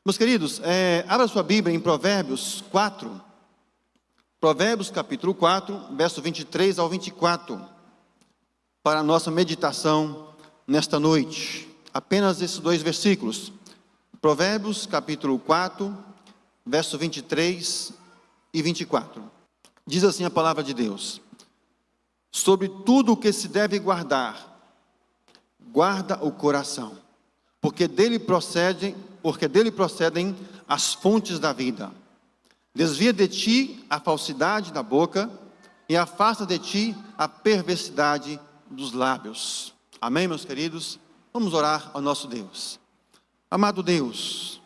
Meus queridos, abra sua Bíblia em Provérbios 4, Provérbios capítulo 4, verso 23 ao 24, para a nossa meditação nesta noite. Apenas esses dois versículos. Provérbios capítulo 4, verso 23 e 24. Diz assim a palavra de Deus: sobre tudo o que se deve guardar, guarda o coração, porque dele procedem as fontes da vida. Desvia de ti a falsidade da boca e afasta de ti a perversidade dos lábios. Amém, meus queridos? Vamos orar ao nosso Deus. Amado Deus,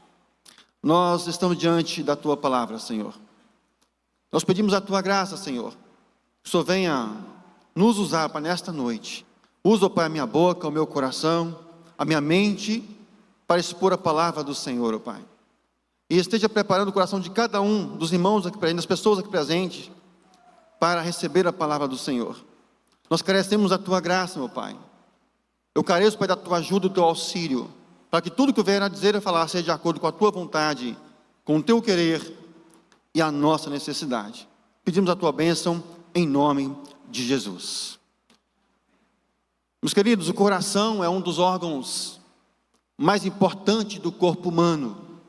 nós estamos diante da tua palavra, Senhor. Nós pedimos a tua graça, Senhor, que o Senhor venha nos usar para nesta noite. Usa, Pai, a minha boca, o meu coração, a minha mente, para expor a palavra do Senhor, ó Pai. E esteja preparando o coração de cada um dos irmãos aqui presentes, das pessoas aqui presentes, para receber a palavra do Senhor. Nós carecemos da tua graça, meu Pai. Eu careço, Pai, da tua ajuda, do teu auxílio, para que tudo que eu vier a dizer e falar seja de acordo com a tua vontade, com o teu querer e a nossa necessidade. Pedimos a tua bênção em nome de Jesus. Meus queridos, o coração é um dos órgãos mais importantes do corpo humano.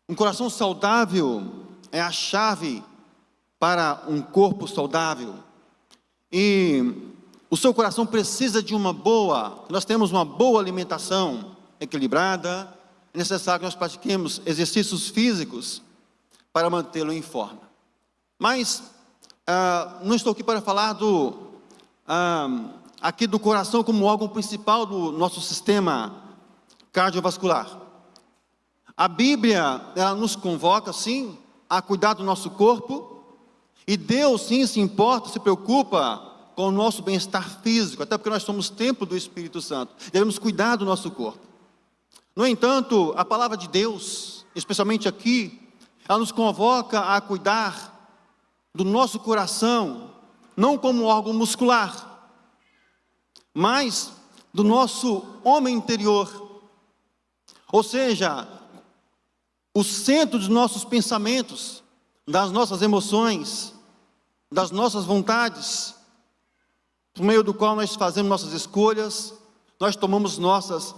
Um coração saudável é a chave para um corpo saudável. E o seu coração precisa de nós temos uma boa alimentação equilibrada. É necessário que nós pratiquemos exercícios físicos para mantê-lo em forma. Mas não estou aqui para falar aqui do coração como órgão principal do nosso sistema cardiovascular. A Bíblia, ela nos convoca, sim, a cuidar do nosso corpo, e Deus, sim, se importa, se preocupa com o nosso bem-estar físico, até porque nós somos templo do Espírito Santo, devemos cuidar do nosso corpo. No entanto, a palavra de Deus, especialmente aqui, ela nos convoca a cuidar do nosso coração, não como órgão muscular, mas do nosso homem interior. Ou seja, o centro dos nossos pensamentos, das nossas emoções, das nossas vontades, por meio do qual nós fazemos nossas escolhas, nós tomamos nossas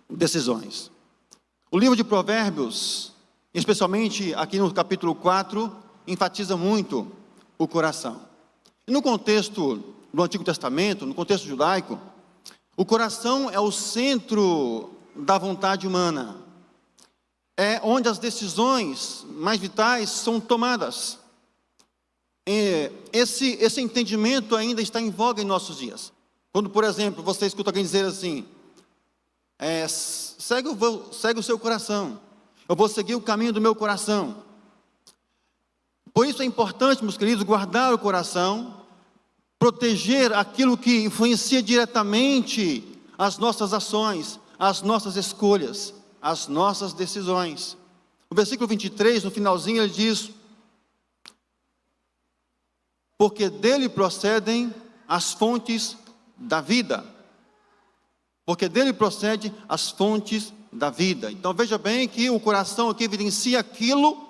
decisões. O livro de Provérbios, especialmente aqui no capítulo 4, enfatiza muito o coração. E no contexto do Antigo Testamento, no contexto judaico, o coração é o centro da vontade humana. É onde as decisões mais vitais são tomadas. Esse entendimento ainda está em voga em nossos dias. Quando, por exemplo, você escuta alguém dizer assim: segue o seu coração, eu vou seguir o caminho do meu coração. Por isso é importante, meus queridos, guardar o coração, proteger aquilo que influencia diretamente as nossas ações, as nossas escolhas, as nossas decisões. O versículo 23, no finalzinho, ele diz: porque dele procedem as fontes da vida. Porque dele procedem as fontes da vida. Então veja bem que o coração aqui evidencia aquilo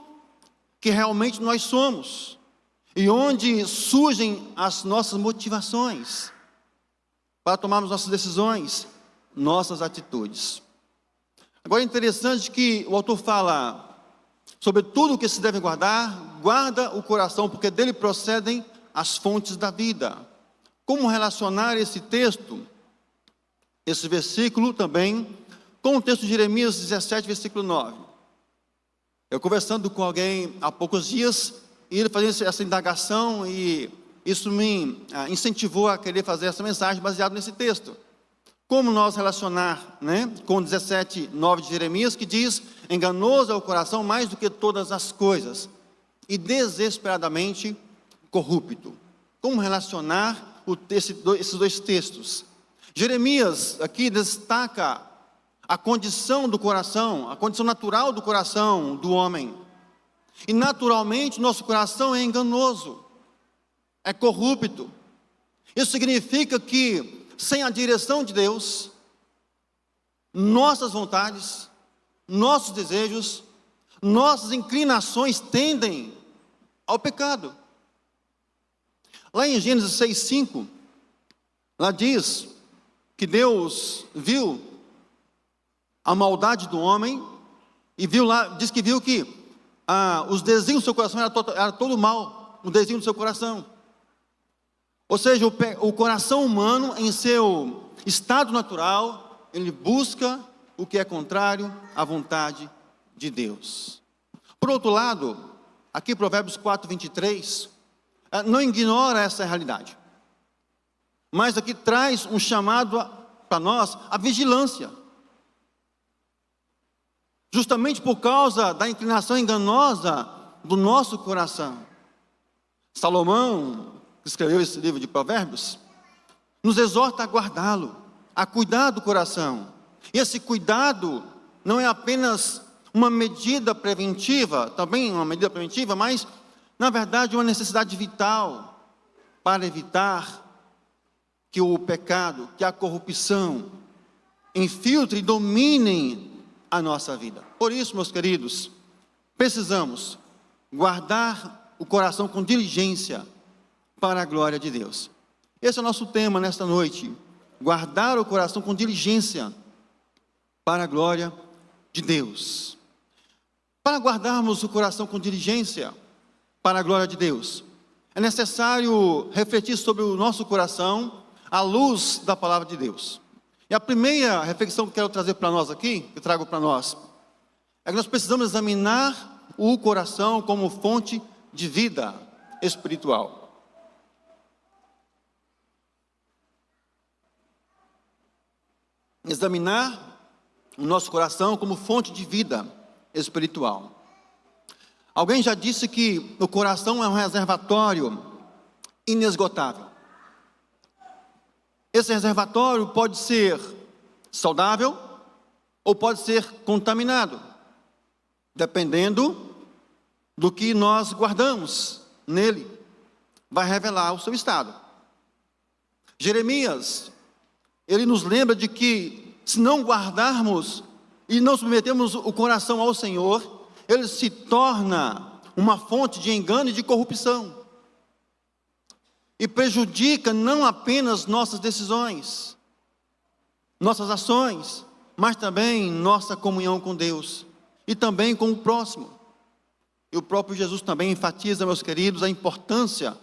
que realmente nós somos, e onde surgem as nossas motivações para tomarmos nossas decisões, nossas atitudes. Agora é interessante que o autor fala sobre tudo o que se deve guardar, guarda o coração, porque dele procedem as fontes da vida. Como relacionar esse texto, esse versículo também, com o texto de Jeremias 17, versículo 9. Eu conversando com alguém há poucos dias, e ele fazendo essa indagação, e isso me incentivou a querer fazer essa mensagem baseada nesse texto. Como nós relacionar, com 17, 9 de Jeremias, que diz: enganoso é o coração mais do que todas as coisas, e desesperadamente corrupto. Como relacionar esses dois textos? Jeremias aqui destaca a condição do coração, a condição natural do coração do homem. E naturalmente nosso coração é enganoso, é corrupto. Isso significa que sem a direção de Deus, nossas vontades, nossos desejos, nossas inclinações tendem ao pecado. Lá em Gênesis 6:5, lá diz que Deus viu a maldade do homem e viu lá, diz que viu que os desígnios do seu coração era todo mal, o desígnio do seu coração. Ou seja, o coração humano, em seu estado natural, ele busca o que é contrário à vontade de Deus. Por outro lado, aqui Provérbios 4:23, não ignora essa realidade, mas aqui traz um chamado para nós, a vigilância. Justamente por causa da inclinação enganosa do nosso coração. Salomão, que escreveu esse livro de Provérbios, nos exorta a guardá-lo, a cuidar do coração. E esse cuidado não é apenas uma medida preventiva, também uma medida preventiva, mas, na verdade, uma necessidade vital para evitar que o pecado, que a corrupção infiltre e dominem a nossa vida. Por isso, meus queridos, precisamos guardar o coração com diligência para a glória de Deus. Esse é o nosso tema nesta noite, guardar o coração com diligência para a glória de Deus. Para guardarmos o coração com diligência para a glória de Deus, é necessário refletir sobre o nosso coração à luz da palavra de Deus. E a primeira reflexão que eu quero trazer para nós aqui, que eu trago para nós, é que nós precisamos examinar o coração como fonte de vida espiritual. Examinar o nosso coração como fonte de vida espiritual. Alguém já disse que o coração é um reservatório inesgotável. Esse reservatório pode ser saudável ou pode ser contaminado, dependendo do que nós guardamos nele, vai revelar o seu estado. Jeremias, ele nos lembra de que se não guardarmos e não submetermos o coração ao Senhor, ele se torna uma fonte de engano e de corrupção. E prejudica não apenas nossas decisões, nossas ações, mas também nossa comunhão com Deus e também com o próximo. E o próprio Jesus também enfatiza, meus queridos, a importância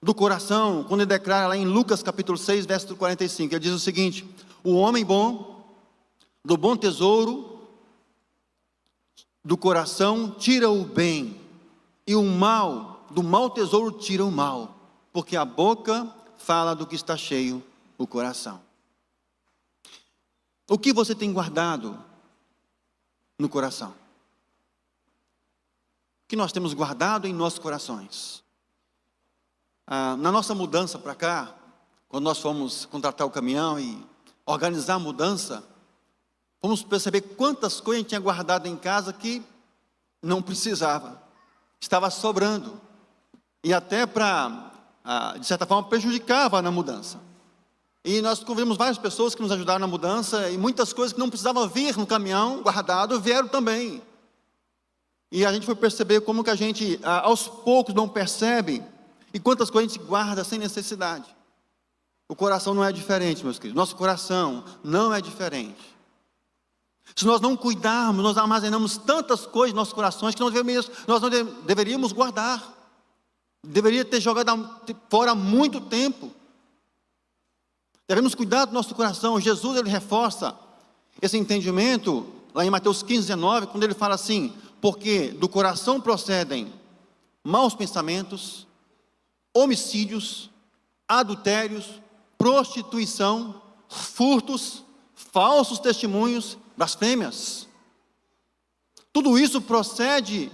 do coração, quando ele declara lá em Lucas capítulo 6, verso 45, ele diz o seguinte: o homem bom, do bom tesouro do coração tira o bem, e o mal, do mau tesouro tira o mal, porque a boca fala do que está cheio o coração. O que você tem guardado no coração? O que nós temos guardado em nossos corações? Na nossa mudança para cá, quando nós fomos contratar o caminhão e organizar a mudança, fomos perceber quantas coisas a gente tinha guardado em casa que não precisava, estava sobrando, e até de certa forma prejudicava na mudança. E nós convidamos várias pessoas que nos ajudaram na mudança, e muitas coisas que não precisavam vir no caminhão guardado, vieram também. E a gente foi perceber como que a gente, aos poucos, não percebe, e quantas coisas a gente guarda sem necessidade. O coração não é diferente, meus queridos. Nosso coração não é diferente. Se nós não cuidarmos, nós armazenamos tantas coisas nos nossos corações que nós não deveríamos guardar. Deveria ter jogado fora há muito tempo. Devemos cuidar do nosso coração. Jesus, ele reforça esse entendimento lá em Mateus 15:19, quando ele fala assim: porque do coração procedem maus pensamentos, homicídios, adultérios, prostituição, furtos, falsos testemunhos, blasfêmias. Tudo isso procede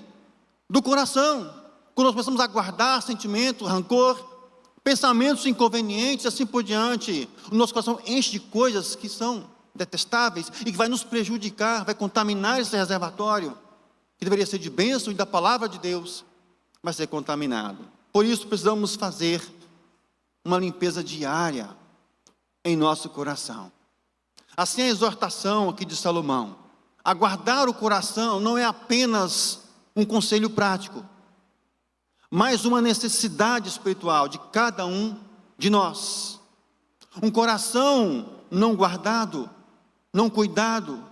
do coração. Quando nós começamos a guardar sentimento, rancor, pensamentos inconvenientes, assim por diante, o nosso coração enche de coisas que são detestáveis e que vai nos prejudicar, vai contaminar esse reservatório, que deveria ser de bênção e da palavra de Deus, vai ser contaminado. Por isso precisamos fazer uma limpeza diária em nosso coração. Assim a exortação aqui de Salomão: A guardar o coração não é apenas um conselho prático, mas uma necessidade espiritual de cada um de nós. Um coração não guardado, não cuidado,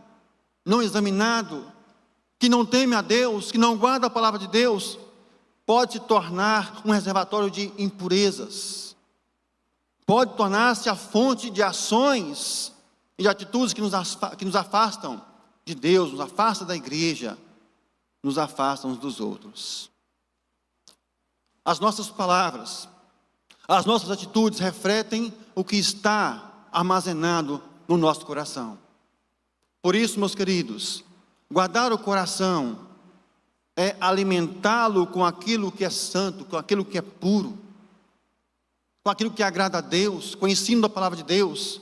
não examinado, que não teme a Deus, que não guarda a palavra de Deus, pode se tornar um reservatório de impurezas, pode tornar-se a fonte de ações e de atitudes que nos afastam de Deus, nos afastam da igreja, nos afastam uns dos outros. As nossas palavras, as nossas atitudes refletem o que está armazenado no nosso coração. Por isso, meus queridos, guardar o coração é alimentá-lo com aquilo que é santo, com aquilo que é puro, com aquilo que agrada a Deus, com o ensino da palavra de Deus.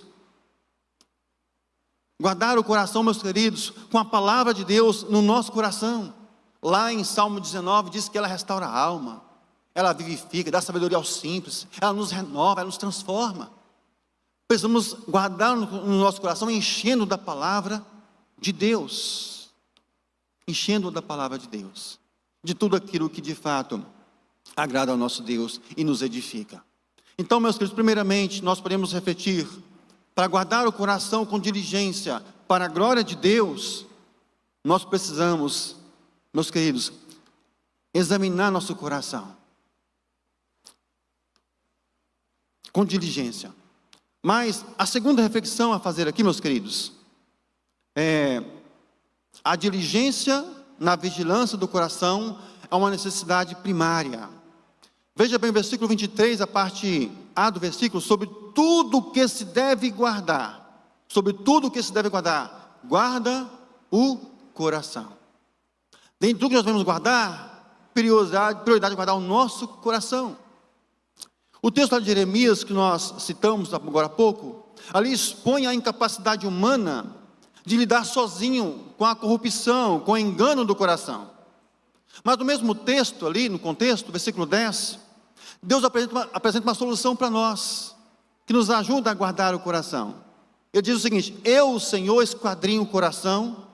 Guardar o coração, meus queridos, com a palavra de Deus no nosso coração. Lá em Salmo 19 diz que ela restaura a alma, ela vivifica, dá sabedoria aos simples, ela nos renova, ela nos transforma. Precisamos guardar no nosso coração, enchendo da palavra de Deus, enchendo da palavra de Deus, de tudo aquilo que de fato agrada ao nosso Deus e nos edifica. Então, meus queridos, primeiramente, nós podemos refletir, para guardar o coração com diligência, para a glória de Deus, nós precisamos, meus queridos, examinar nosso coração, com diligência. Mas a segunda reflexão a fazer aqui, meus queridos, é a diligência na vigilância do coração é uma necessidade primária. Veja bem o versículo 23, a parte A do versículo, sobre tudo que se deve guardar. Sobre tudo que se deve guardar, guarda o coração. Dentro do que nós devemos guardar, prioridade de guardar o nosso coração. O texto lá de Jeremias, que nós citamos agora há pouco, ali expõe a incapacidade humana de lidar sozinho com a corrupção, com o engano do coração. Mas no mesmo texto ali, no contexto, versículo 10, Deus apresenta uma solução para nós, que nos ajuda a guardar o coração. Ele diz o seguinte: eu, o Senhor, esquadrinho o coração,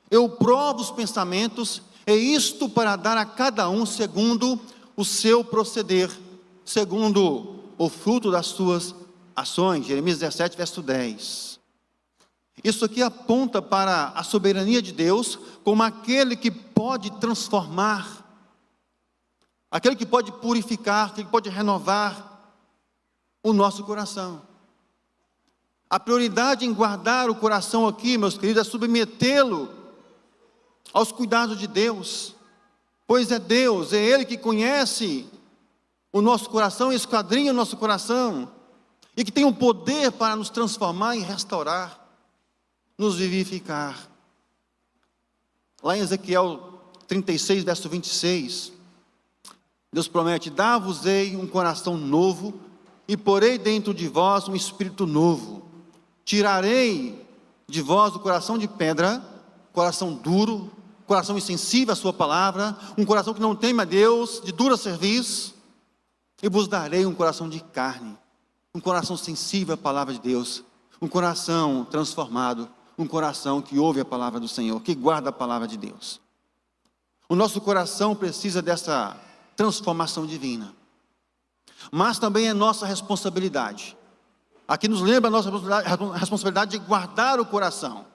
eu provo os pensamentos, e isto para dar a cada um segundo o seu proceder, segundo o fruto das suas ações. Jeremias 17, verso 10. Isso aqui aponta para a soberania de Deus como aquele que pode transformar, aquele que pode purificar, aquele que pode renovar o nosso coração. A prioridade em guardar o coração aqui, meus queridos, é submetê-lo aos cuidados de Deus, pois é Deus, é Ele que conhece o nosso coração, esquadrinha o nosso coração, e que tem o poder para nos transformar e restaurar, nos vivificar. Lá em Ezequiel 36, verso 26, Deus promete: dar-vos-ei um coração novo, e porei dentro de vós um espírito novo. Tirarei de vós o coração de pedra, coração duro, coração insensível à sua palavra, um coração que não teme a Deus, de dura cerviz, e vos darei um coração de carne, um coração sensível à palavra de Deus, um coração transformado, um coração que ouve a palavra do Senhor, que guarda a palavra de Deus. O nosso coração precisa dessa transformação divina, mas também é nossa responsabilidade. Aqui nos lembra a nossa responsabilidade de guardar o coração.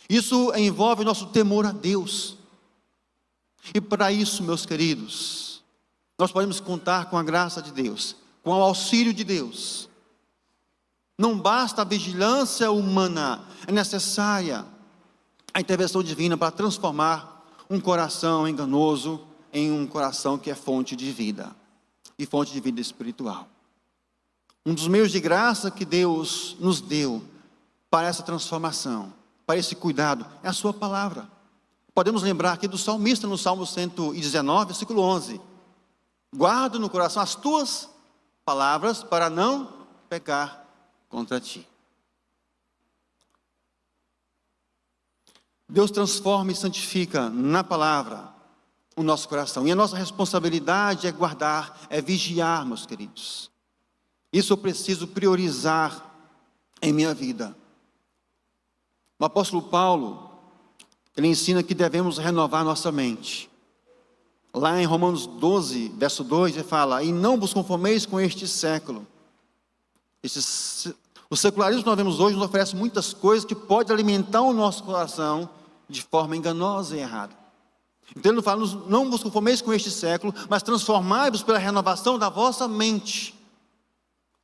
Isso envolve nosso temor a Deus. E para isso, meus queridos, nós podemos contar com a graça de Deus, com o auxílio de Deus. Não basta a vigilância humana, é necessária a intervenção divina para transformar um coração enganoso em um coração que é fonte de vida, e fonte de vida espiritual. Um dos meios de graça que Deus nos deu para essa transformação, para esse cuidado, é a sua palavra. Podemos lembrar aqui do salmista no Salmo 119, versículo 11. Guarda no coração as tuas palavras para não pecar contra ti. Deus transforma e santifica na palavra o nosso coração. E a nossa responsabilidade é guardar, é vigiar, meus queridos. Isso eu preciso priorizar em minha vida. O apóstolo Paulo ele ensina que devemos renovar nossa mente. Lá em Romanos 12, verso 2, ele fala: e não vos conformeis com este século. O secularismo que nós vemos hoje nos oferece muitas coisas que podem alimentar o nosso coração de forma enganosa e errada. Então ele não fala: não vos conformeis com este século, mas transformai-vos pela renovação da vossa mente.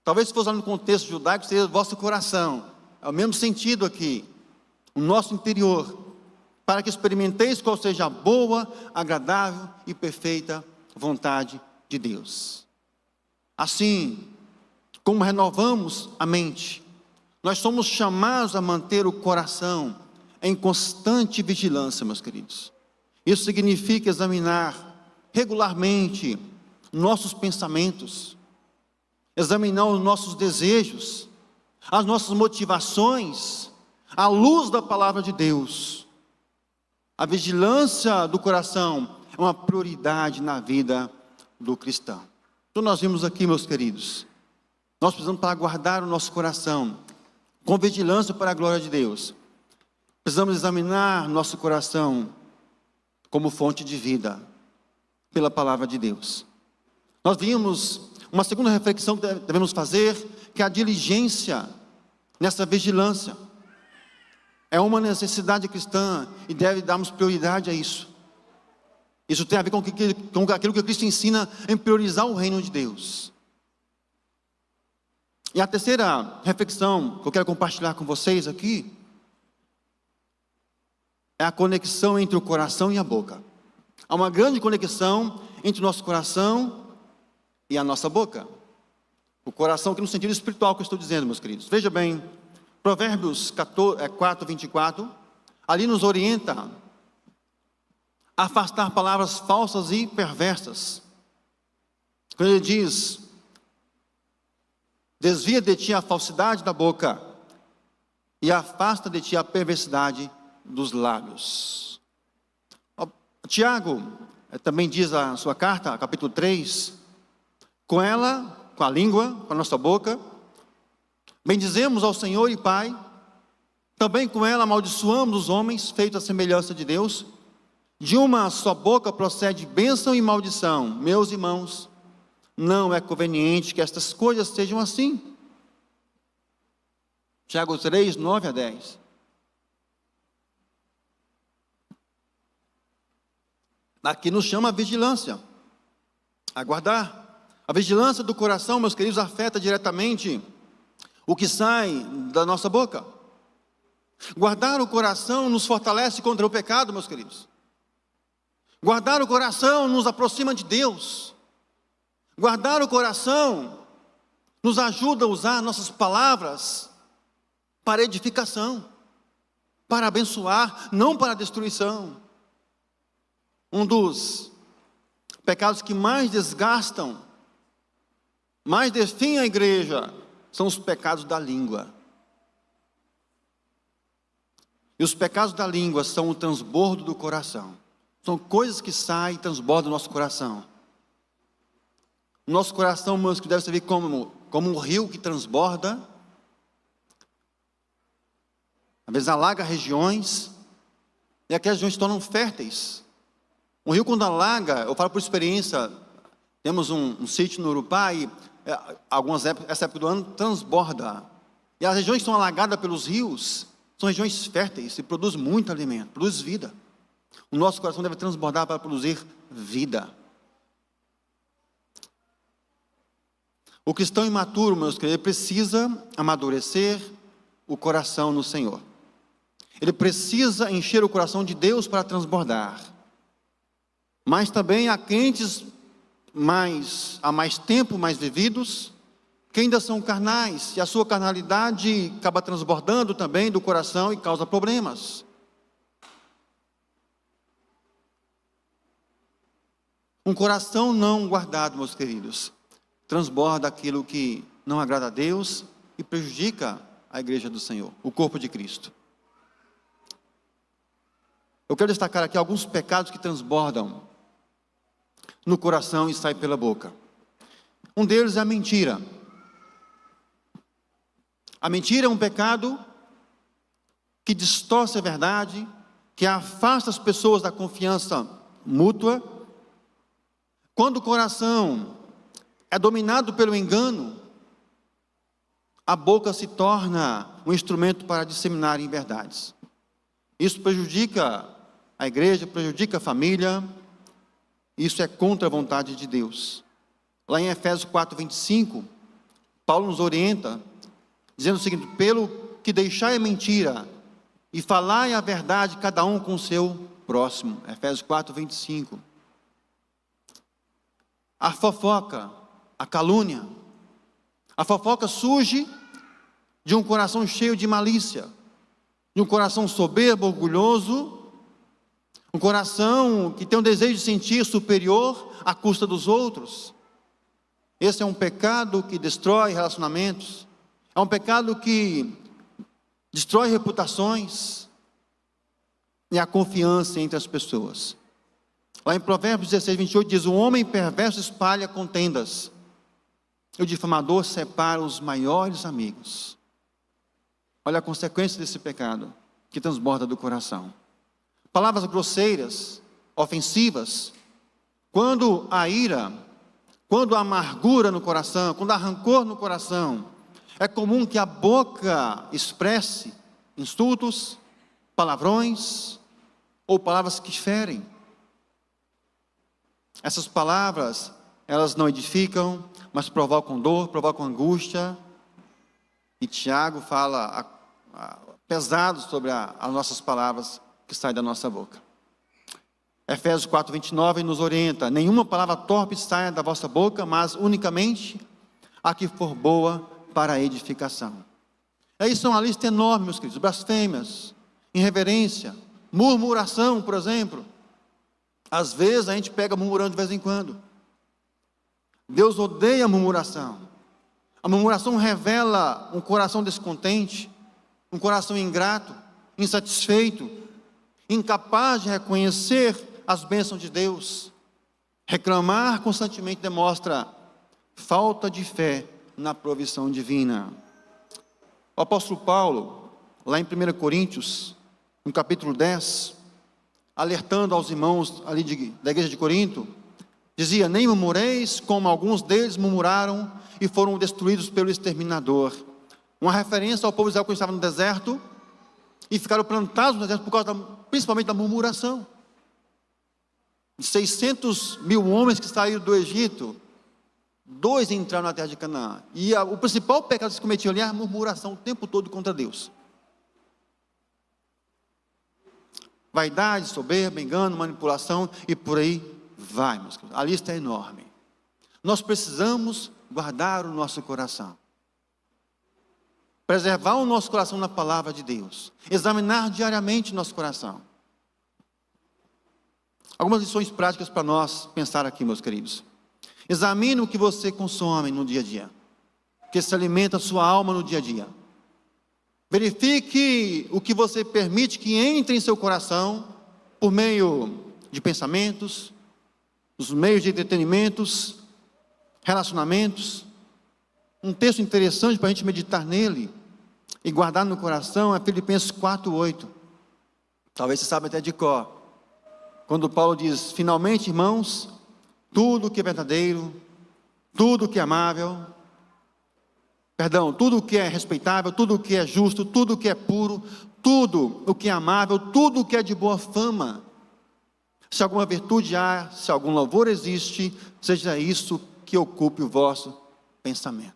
Talvez se fosse lá no contexto judaico, seria o vosso coração. É o mesmo sentido aqui, o nosso interior, para que experimenteis qual seja a boa, agradável e perfeita vontade de Deus. Assim, como renovamos a mente, nós somos chamados a manter o coração em constante vigilância, meus queridos. Isso significa examinar regularmente nossos pensamentos, examinar os nossos desejos, as nossas motivações, à luz da palavra de Deus. A vigilância do coração é uma prioridade na vida do cristão. Então nós vimos aqui, meus queridos, nós precisamos, para guardar o nosso coração com vigilância para a glória de Deus, precisamos examinar nosso coração como fonte de vida, pela palavra de Deus. Nós vimos uma segunda reflexão que devemos fazer, que é a diligência nessa vigilância. É uma necessidade cristã e deve darmos prioridade a isso. Isso tem a ver com aquilo que Cristo ensina em priorizar o reino de Deus. E a terceira reflexão que eu quero compartilhar com vocês aqui é a conexão entre o coração e a boca. Há uma grande conexão entre o nosso coração e a nossa boca. O coração aqui no sentido espiritual que eu estou dizendo, meus queridos. Veja bem, Provérbios 4, 24, ali nos orienta a afastar palavras falsas e perversas. Quando ele diz: desvia de ti a falsidade da boca e afasta de ti a perversidade dos lábios. Tiago também diz na sua carta, capítulo 3, com ela, com a língua, com a nossa boca, bendizemos ao Senhor e Pai, também com ela amaldiçoamos os homens, feitos à semelhança de Deus. De uma só boca procede bênção e maldição. Meus irmãos, não é conveniente que estas coisas sejam assim. Tiago 3, 9 a 10. Aqui nos chama a vigilância, a guardar. A vigilância do coração, meus queridos, afeta diretamente o que sai da nossa boca. Guardar o coração nos fortalece contra o pecado, meus queridos. Guardar o coração nos aproxima de Deus. Guardar o coração nos ajuda a usar nossas palavras para edificação, para abençoar, não para destruição. Um dos pecados que mais desgastam, mais definem a igreja, são os pecados da língua. E os pecados da língua são o transbordo do coração. São coisas que saem e transbordam do nosso coração. O nosso coração, meus, que deve servir como um rio que transborda. Às vezes alaga regiões, e aquelas regiões se tornam férteis. Um rio, quando alaga, eu falo por experiência, temos um sítio no Urupá e essa época do ano transborda. E as regiões que são alagadas pelos rios são regiões férteis e produzem muito alimento, produz vida. O nosso coração deve transbordar para produzir vida. O cristão imaturo, meus queridos, ele precisa amadurecer o coração no Senhor. Ele precisa encher o coração de Deus para transbordar. Mas também há crentes há mais tempo, mais vividos, que ainda são carnais, e a sua carnalidade acaba transbordando também do coração e causa problemas. Um coração não guardado, meus queridos, transborda aquilo que não agrada a Deus e prejudica a igreja do Senhor, o corpo de Cristo. Eu quero destacar aqui alguns pecados que transbordam no coração e saem pela boca. Um deles é a mentira. A mentira é um pecado que distorce a verdade, que afasta as pessoas da confiança mútua. Quando o coração é dominado pelo engano, a boca se torna um instrumento para disseminar inverdades. Isso prejudica a igreja, prejudica a família. Isso é contra a vontade de Deus. Lá em Efésios 4:25, Paulo nos orienta, dizendo o seguinte: pelo que deixai a mentira e falai a verdade, cada um com o seu próximo. Efésios 4:25. A fofoca, a calúnia. A fofoca surge de um coração cheio de malícia, de um coração soberbo, orgulhoso, um coração que tem um desejo de sentir superior à custa dos outros. Esse é um pecado que destrói relacionamentos, é um pecado que destrói reputações e a confiança entre as pessoas. Lá em Provérbios 16:28 diz: o homem perverso espalha contendas, e o difamador separa os maiores amigos. Olha a consequência desse pecado que transborda do coração. Palavras grosseiras, ofensivas. Quando a ira, quando a amargura no coração, quando há rancor no coração, é comum que a boca expresse insultos, palavrões ou palavras que ferem. Essas palavras, elas não edificam, mas provocam dor, provocam angústia. E Tiago fala pesado sobre as nossas palavras que saem da nossa boca. Efésios 4:29 nos orienta: nenhuma palavra torpe saia da vossa boca, mas unicamente a que for boa para a edificação. Isso é uma lista enorme, meus queridos: blasfêmias, irreverência, murmuração, por exemplo. Às vezes a gente pega murmurando de vez em quando. Deus odeia a murmuração. A murmuração revela um coração descontente, um coração ingrato, insatisfeito, incapaz de reconhecer as bênçãos de Deus. Reclamar constantemente demonstra falta de fé na provisão divina. O apóstolo Paulo, lá em 1 Coríntios, no capítulo 10, alertando aos irmãos ali da igreja de Corinto, dizia: nem murmureis como alguns deles murmuraram e foram destruídos pelo exterminador. Uma referência ao povo de Israel que estava no deserto e ficaram plantados no deserto por causa principalmente da murmuração. 600.000 homens que saíram do Egito, 2 entraram na terra de Canaã. E o principal pecado que se cometiam ali é a murmuração o tempo todo contra Deus. Vaidade, soberba, engano, manipulação e por aí vai, meus queridos. A lista é enorme. Nós precisamos guardar o nosso coração, preservar o nosso coração na palavra de Deus, examinar diariamente o nosso coração. Algumas lições práticas para nós pensar aqui, meus queridos. Examine o que você consome no dia a dia, que se alimenta a sua alma no dia a dia. Verifique o que você permite que entre em seu coração por meio de pensamentos, os meios de entretenimentos, relacionamentos. Um texto interessante para a gente meditar nele e guardar no coração é Filipenses 4:8. Talvez você saiba até de cor. Quando Paulo diz: finalmente, irmãos, tudo que é verdadeiro, tudo que é amável, tudo o que é respeitável, tudo o que é justo, tudo o que é puro, tudo o que é amável, tudo o que é de boa fama, se alguma virtude há, se algum louvor existe, seja isso que ocupe o vosso pensamento.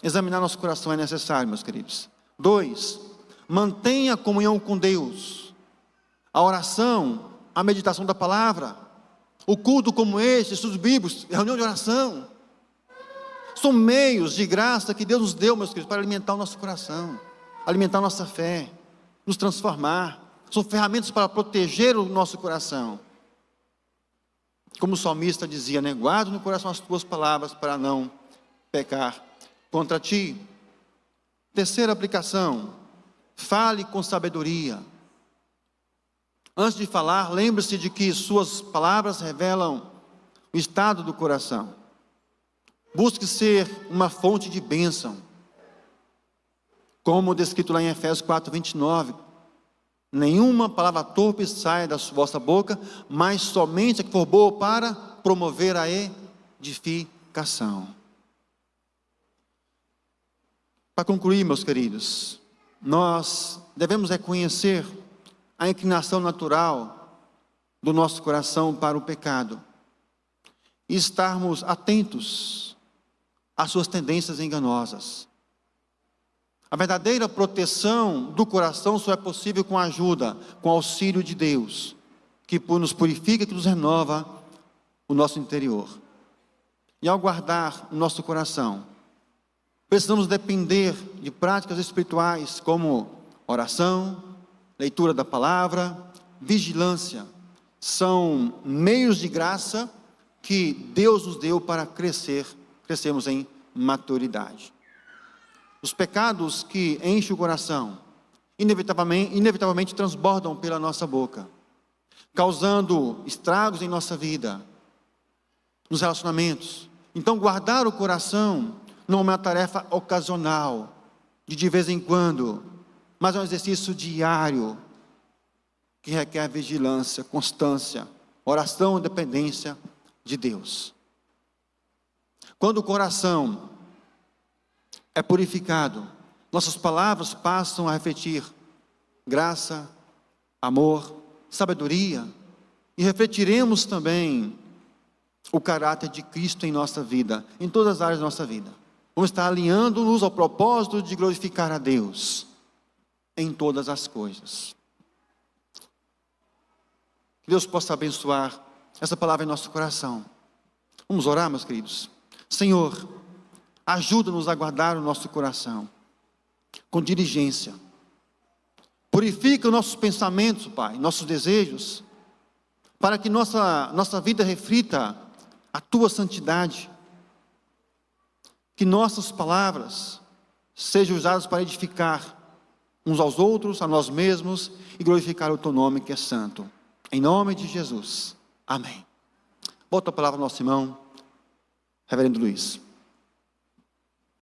Examinar nosso coração é necessário, meus queridos. 2, mantenha a comunhão com Deus. A oração, a meditação da palavra, o culto como este, estudos bíblicos, reunião de oração, são meios de graça que Deus nos deu, meus queridos, para alimentar o nosso coração, alimentar a nossa fé, nos transformar. São ferramentas para proteger o nosso coração. Como o salmista dizia, né? Guarda no coração as tuas palavras para não pecar contra ti. Terceira aplicação: fale com sabedoria. Antes de falar, lembre-se de que suas palavras revelam o estado do coração. Busque ser uma fonte de bênção, como descrito lá em Efésios 4:29. Nenhuma palavra torpe saia da vossa boca, mas somente a que for boa para promover a edificação. Para concluir, meus queridos, nós devemos reconhecer a inclinação natural do nosso coração para o pecado e estarmos atentos às suas tendências enganosas. A verdadeira proteção do coração só é possível com a ajuda, com o auxílio de Deus, que nos purifica, que nos renova o nosso interior. E ao guardar o nosso coração, precisamos depender de práticas espirituais como oração, leitura da palavra, vigilância. São meios de graça que Deus nos deu para crescermos em maturidade. Os pecados que enchem o coração, inevitavelmente transbordam pela nossa boca, causando estragos em nossa vida, nos relacionamentos. Então, guardar o coração não é uma tarefa ocasional, de vez em quando, mas é um exercício diário, que requer vigilância, constância, oração e dependência de Deus. Quando o coração é purificado, nossas palavras passam a refletir graça, amor, sabedoria, e refletiremos também o caráter de Cristo em nossa vida, em todas as áreas da nossa vida. Vamos estar alinhando-nos ao propósito de glorificar a Deus em todas as coisas. Que Deus possa abençoar essa palavra em nosso coração. Vamos orar, meus queridos. Senhor, ajuda-nos a guardar o nosso coração com diligência. Purifica os nossos pensamentos, Pai, nossos desejos, para que nossa vida reflita a Tua santidade. Que nossas palavras sejam usadas para edificar uns aos outros, a nós mesmos, e glorificar o Teu nome que é santo. Em nome de Jesus. Amém. Volta a palavra ao nosso irmão, Reverendo Luiz.